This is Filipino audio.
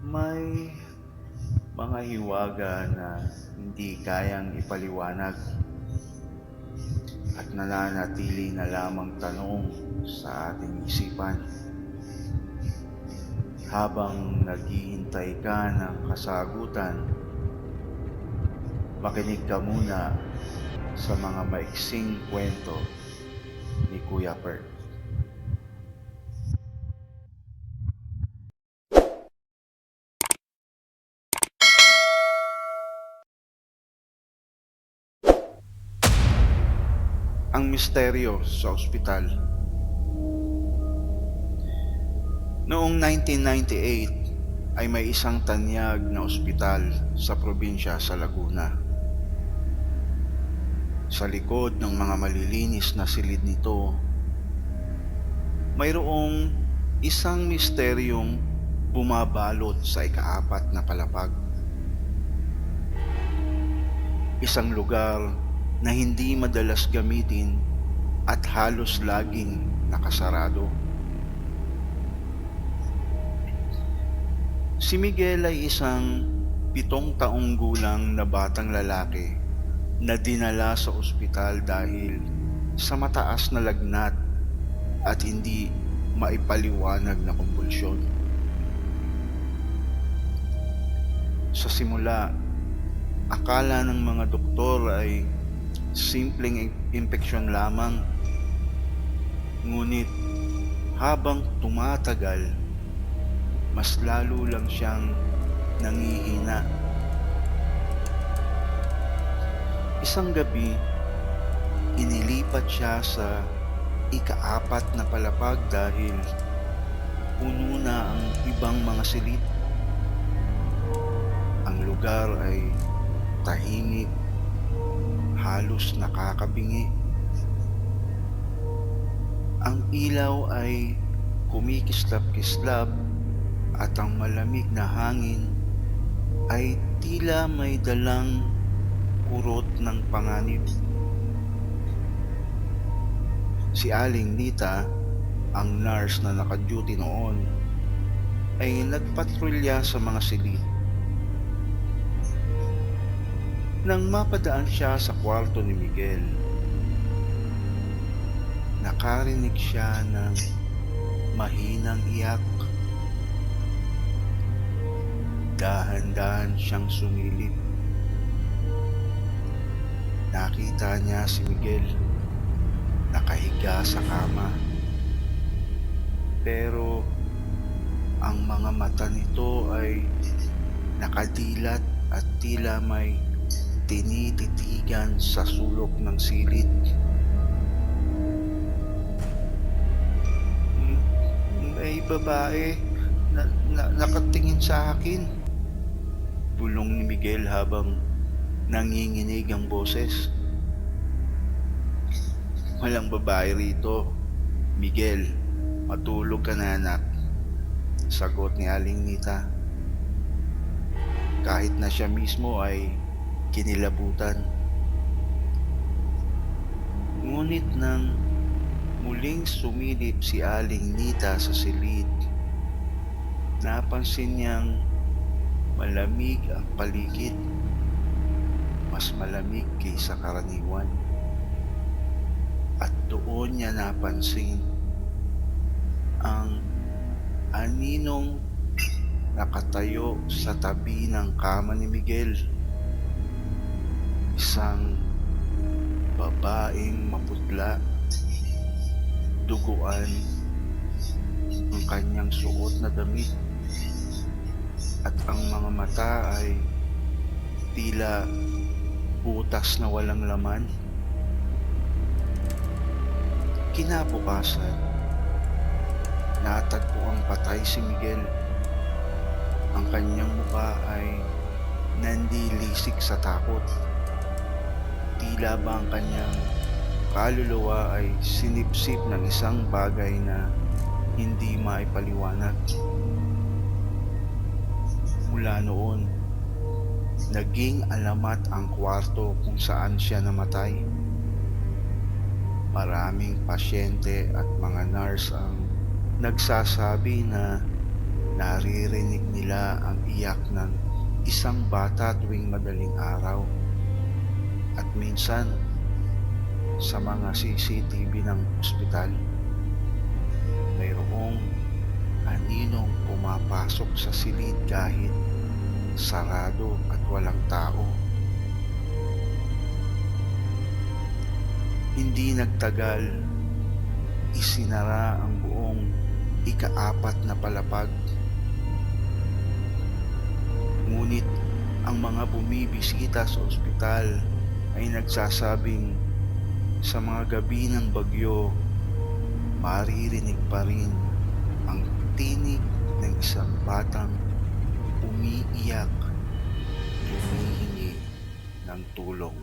May mga hiwaga na hindi kayang ipaliwanag at nananatili na lamang tanong sa ating isipan. Habang naghihintay ka ng kasagutan, makinig ka muna sa mga maiksing kwento ni Kuya Bert. Ang misteryo sa ospital. Noong 1998 ay may isang tanyag na ospital sa probinsya sa Laguna. Sa likod ng mga malilinis na silid nito, mayroong isang misteryong bumabalot sa ikaapat na palapag. Isang lugar na hindi madalas gamitin at halos laging nakasarado. Si Miguel ay isang 7 taong gulang na batang lalaki na dinala sa ospital dahil sa mataas na lagnat at hindi maipaliwanag na kumbulsyon. Sa simula, akala ng mga doktor ay simpleng impeksyon lamang. Ngunit habang tumatagal, mas lalo lang siyang nangihina. Isang gabi, inilipat siya sa ikaapat na palapag dahil puno na ang ibang mga silid. Ang lugar ay tahimik, halos nakakabingi. Ang ilaw ay kumikislap-kislap at ang malamig na hangin ay tila may dalang kurot ng panganib. Si Aling Nita, ang nurse na naka-duty noon, ay nagpatrolya sa mga silid. Nang mapadaan siya sa kwarto ni Miguel, nakarinig siya ng mahinang iyak. Dahan-dahan siyang sumilip. Nakita niya si Miguel nakahiga sa kama. Pero ang mga mata nito ay nakadilat at tila may tinititigan sa sulok ng silid. May babae na nakatingin sa akin, bulong ni Miguel habang nanginginig ang boses. Walang babae rito, Miguel. Matulog ka na, anak, sagot ni Aling Nita. Kahit na siya mismo ay kinilabutan. Ngunit nang muling sumilip si Aling Nita sa silid, napansin niyang malamig ang paligid. Mas malamig kaysa karaniwan. At doon niya napansin ang aninong nakatayo sa tabi ng kama ni Miguel. Isang babaeng maputla, duguan ang kanyang suot na damit at ang mga mata ay tila butas na walang laman. Kinabukasan, natagpo ang patay si Miguel. Ang kanyang mukha ay nandilisik sa takot. Tila ba ang kanyang kaluluwa ay sinipsip ng isang bagay na hindi maipaliwanag. Mula noon, naging alamat ang kwarto kung saan siya namatay. Maraming pasyente at mga nurse ang nagsasabi na Naririnig nila ang iyak ng isang bata tuwing madaling araw. At minsan, sa mga CCTV ng ospital, mayroong aninong pumapasok sa silid kahit sarado at walang tao. Hindi nagtagal, isinara ang buong ika-4 na palapag. Ngunit ang mga bumibisita sa ospital ay nagsasabing sa mga gabi ng bagyo, maririnig pa rin ang tinig ng isang batang umiiyak, humihingi ng tulong.